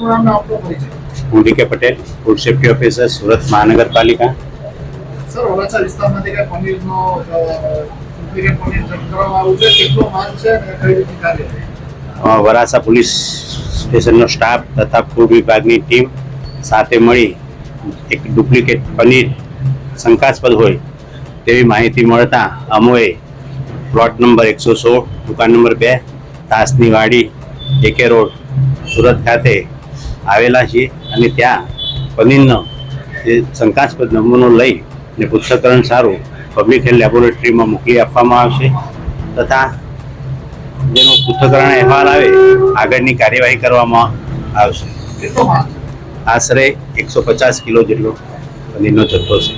હું ડી કે Patel, food safety officer, Surat મહાનગરપાલિકા. સર, વરાછા વિસ્તારમાંથી કઈ પનીરનો ડુપ્લિકેટ પનીર જપ્ત કરવામાં આવ્યું છે, કેટલો માલ છે અને કઈ રીતે કાર્ય છે? વરાછા પોલીસ સ્ટેશનનો સ્ટાફ તથા ફૂડ વિભાગની ટીમ સાથે મળી એક ડુપ્લિકેટ પનીર શંકાસ્પદ હોય તેવી માહિતી મળતા અમોએ પ્લોટ નંબર 116, દુકાન નંબર 2, તાસની વાડી, AK રોડ, સુરત ખાતે આવેલા છીએ અને ત્યાં પનીરનો જે શંકાસ્પદ નમૂનો લઈ ને પૃથ્થકરણ સારું પબ્લિક હેલ્થ લેબોરેટરીમાં મોકલી આપવામાં આવશે તથા જેનો પૃથ્થકરણ અહેવાલ આવે આગળની કાર્યવાહી કરવામાં આવશે. કેટલો માલ છે? આશરે 150 કિલો જેટલો પનીરનો જથ્થો છે.